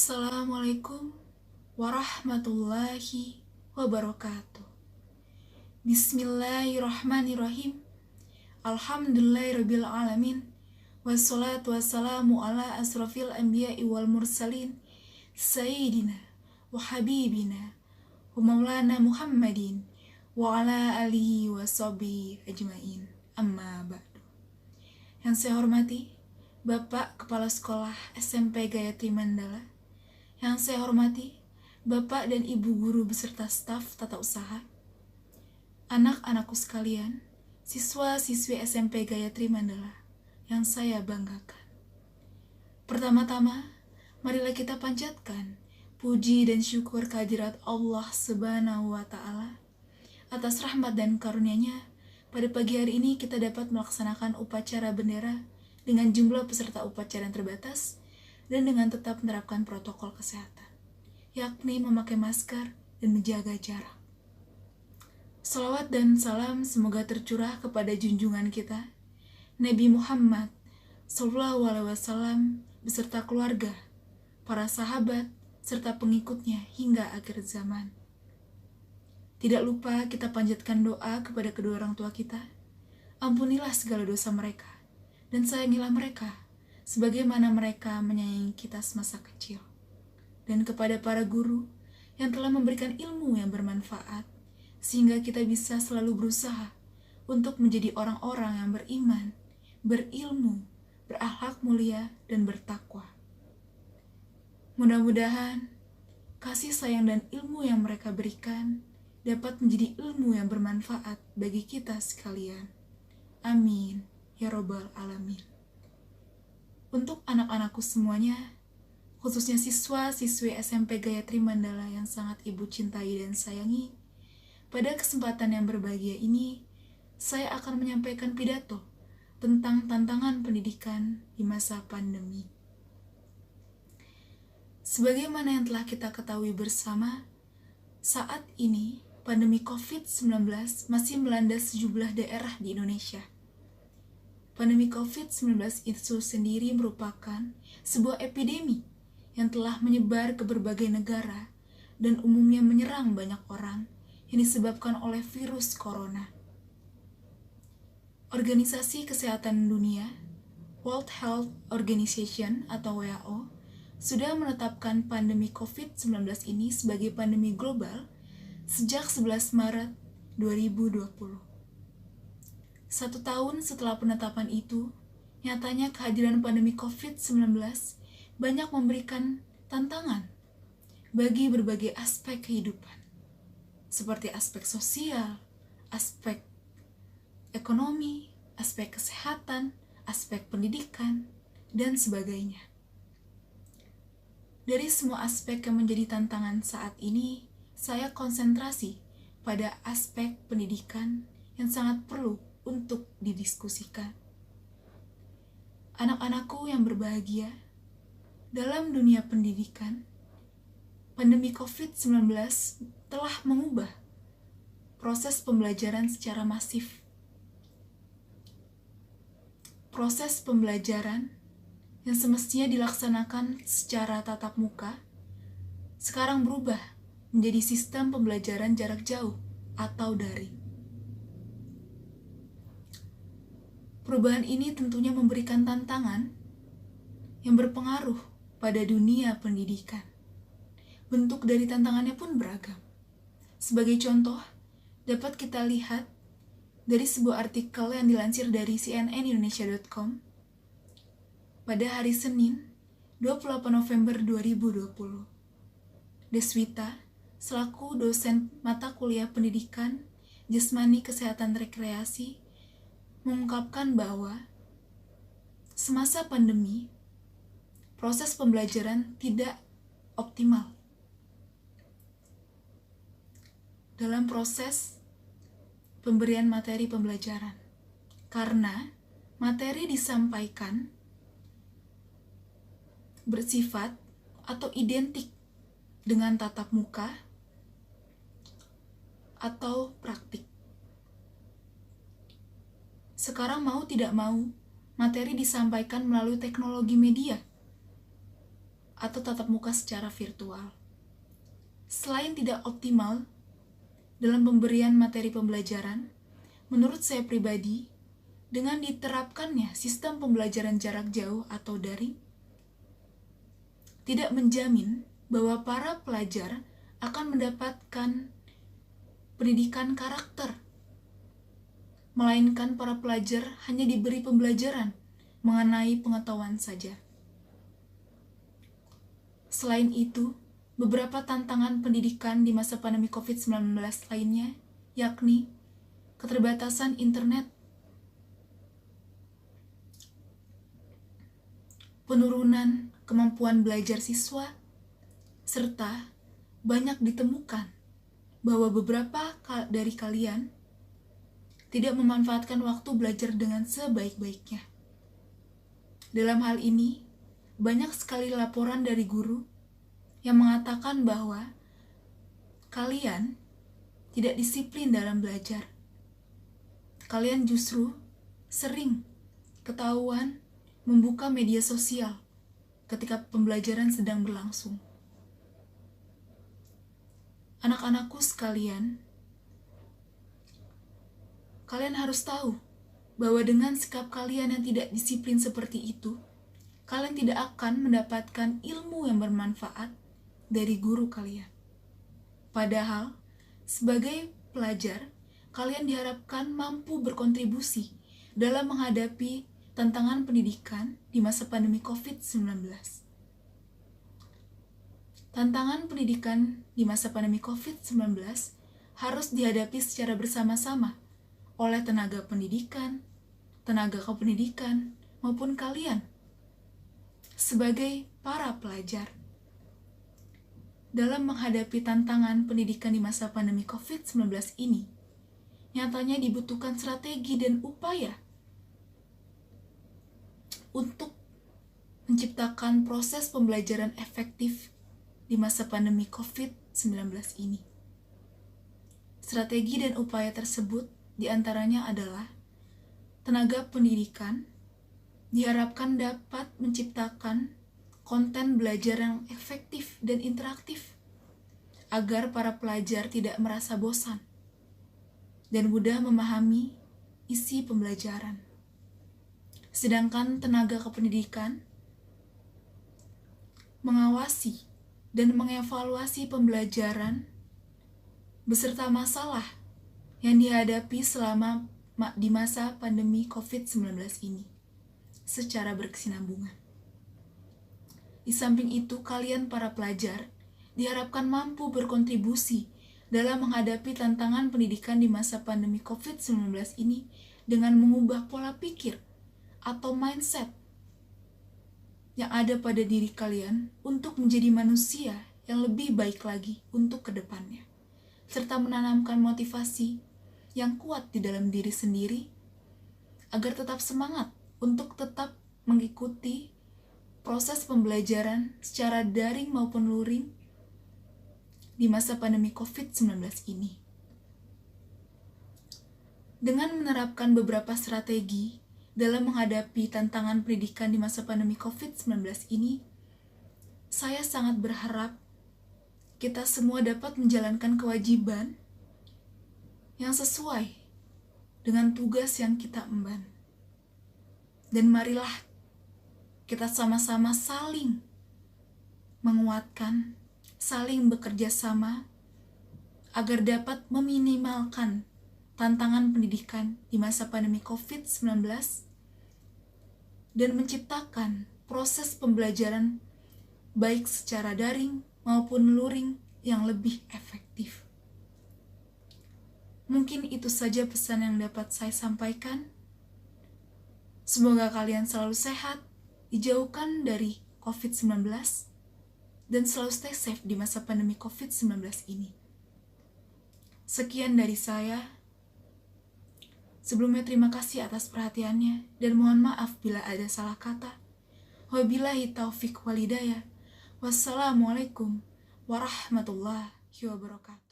Assalamualaikum warahmatullahi wabarakatuh. Bismillahirrahmanirrahim. Alhamdulillahirabbil alamin. Wassalatu wassalamu ala asrafil anbiya'i wal mursalin sayyidina wa habibina wa maulana Muhammadin wa ala alihi wa sahbihi ajmain. Amma ba'du. Yang saya hormati Bapak Kepala Sekolah SMP Gayatri Mandala. Yang saya hormati Bapak dan Ibu Guru beserta staf tata usaha, anak-anakku sekalian, siswa-siswi SMP Gayatri Mandala yang saya banggakan. Pertama-tama, marilah kita panjatkan puji dan syukur kehadirat Allah Subhanahu wa Ta'ala atas rahmat dan karunia-Nya. Pada pagi hari ini kita dapat melaksanakan upacara bendera dengan jumlah peserta upacara yang terbatas dan dengan tetap menerapkan protokol kesehatan, yakni memakai masker dan menjaga jarak. Salawat dan salam semoga tercurah kepada junjungan kita, Nabi Muhammad SAW beserta keluarga, para sahabat, serta pengikutnya hingga akhir zaman. Tidak lupa kita panjatkan doa kepada kedua orang tua kita. Ampunilah segala dosa mereka, dan sayangilah mereka sebagaimana mereka menyayangi kita semasa kecil. Dan kepada para guru yang telah memberikan ilmu yang bermanfaat, sehingga kita bisa selalu berusaha untuk menjadi orang-orang yang beriman, berilmu, berakhlak mulia, dan bertakwa. Mudah-mudahan kasih sayang dan ilmu yang mereka berikan dapat menjadi ilmu yang bermanfaat bagi kita sekalian. Amin, ya Rabbal Alamin. Untuk anak-anakku semuanya, khususnya siswa-siswi SMP Gayatri Mandala yang sangat Ibu cintai dan sayangi, pada kesempatan yang berbahagia ini, saya akan menyampaikan pidato tentang tantangan pendidikan di masa pandemi. Sebagaimana yang telah kita ketahui bersama, saat ini pandemi COVID-19 masih melanda sejumlah daerah di Indonesia. Pandemi COVID-19 itu sendiri merupakan sebuah epidemi yang telah menyebar ke berbagai negara dan umumnya menyerang banyak orang yang disebabkan oleh virus corona. Organisasi Kesehatan Dunia, World Health Organization atau WHO, sudah menetapkan pandemi COVID-19 ini sebagai pandemi global sejak 11 Maret 2020. 1 tahun setelah penetapan itu, nyatanya kehadiran pandemi COVID-19 banyak memberikan tantangan bagi berbagai aspek kehidupan, seperti aspek sosial, aspek ekonomi, aspek kesehatan, aspek pendidikan, dan sebagainya. Dari semua aspek yang menjadi tantangan saat ini, saya konsentrasi pada aspek pendidikan yang sangat perlu untuk didiskusikan. Anak-anakku yang berbahagia, dalam dunia pendidikan, pandemi COVID-19 telah mengubah proses pembelajaran secara masif. Proses pembelajaran yang semestinya dilaksanakan secara tatap muka, sekarang berubah menjadi sistem pembelajaran jarak jauh atau daring. Perubahan ini tentunya memberikan tantangan yang berpengaruh pada dunia pendidikan. Bentuk dari tantangannya pun beragam. Sebagai contoh, dapat kita lihat dari sebuah artikel yang dilansir dari cnnindonesia.com pada hari Senin, 28 November 2020. Deswita, selaku dosen mata kuliah pendidikan, jasmani, kesehatan, rekreasi, mengungkapkan bahwa semasa pandemi, proses pembelajaran tidak optimal. Dalam proses pemberian materi pembelajaran, karena materi disampaikan bersifat atau identik dengan tatap muka atau praktik. Sekarang mau tidak mau, materi disampaikan melalui teknologi media. atau tatap muka secara virtual. Selain tidak optimal dalam pemberian materi pembelajaran, menurut saya pribadi, dengan diterapkannya sistem pembelajaran jarak jauh atau daring, tidak menjamin bahwa para pelajar akan mendapatkan pendidikan karakter, melainkan para pelajar hanya diberi pembelajaran mengenai pengetahuan saja. Selain itu, beberapa tantangan pendidikan di masa pandemi COVID-19 lainnya, yakni keterbatasan internet, penurunan kemampuan belajar siswa, serta banyak ditemukan bahwa beberapa dari kalian tidak memanfaatkan waktu belajar dengan sebaik-baiknya. Dalam hal ini, banyak sekali laporan dari guru yang mengatakan bahwa kalian tidak disiplin dalam belajar. Kalian justru sering ketahuan membuka media sosial ketika pembelajaran sedang berlangsung. Anak-anakku sekalian, kalian harus tahu bahwa dengan sikap kalian yang tidak disiplin seperti itu, kalian tidak akan mendapatkan ilmu yang bermanfaat dari guru kalian. Padahal, sebagai pelajar, kalian diharapkan mampu berkontribusi dalam menghadapi tantangan pendidikan di masa pandemi COVID-19. Tantangan pendidikan di masa pandemi COVID-19 harus dihadapi secara bersama-sama oleh tenaga pendidikan, tenaga kependidikan, maupun kalian sebagai para pelajar. Dalam menghadapi tantangan pendidikan di masa pandemi COVID-19 ini, nyatanya dibutuhkan strategi dan upaya untuk menciptakan proses pembelajaran efektif di masa pandemi COVID-19 ini. Strategi dan upaya tersebut diantaranya adalah tenaga pendidikan diharapkan dapat menciptakan konten belajar yang efektif dan interaktif agar para pelajar tidak merasa bosan dan mudah memahami isi pembelajaran. Sedangkan tenaga kependidikan mengawasi dan mengevaluasi pembelajaran beserta masalah yang dihadapi selama di masa pandemi COVID-19 ini secara berkesinambungan. Di samping itu, kalian para pelajar diharapkan mampu berkontribusi dalam menghadapi tantangan pendidikan di masa pandemi COVID-19 ini dengan mengubah pola pikir atau mindset yang ada pada diri kalian untuk menjadi manusia yang lebih baik lagi untuk kedepannya, serta menanamkan motivasi yang kuat di dalam diri sendiri agar tetap semangat untuk tetap mengikuti proses pembelajaran secara daring maupun luring di masa pandemi COVID-19 ini. Dengan menerapkan beberapa strategi dalam menghadapi tantangan pendidikan di masa pandemi COVID-19 ini, saya sangat berharap kita semua dapat menjalankan kewajiban yang sesuai dengan tugas yang kita emban. Dan marilah kita sama-sama saling menguatkan, saling bekerja sama agar dapat meminimalkan tantangan pendidikan di masa pandemi COVID-19 dan menciptakan proses pembelajaran baik secara daring maupun luring yang lebih efektif. Mungkin itu saja pesan yang dapat saya sampaikan. Semoga kalian selalu sehat, dijauhkan dari COVID-19, dan selalu stay safe di masa pandemi COVID-19 ini. Sekian dari saya. Sebelumnya terima kasih atas perhatiannya dan mohon maaf bila ada salah kata. Wabillahi taufik walhidayah. Wassalamualaikum warahmatullahi wabarakatuh.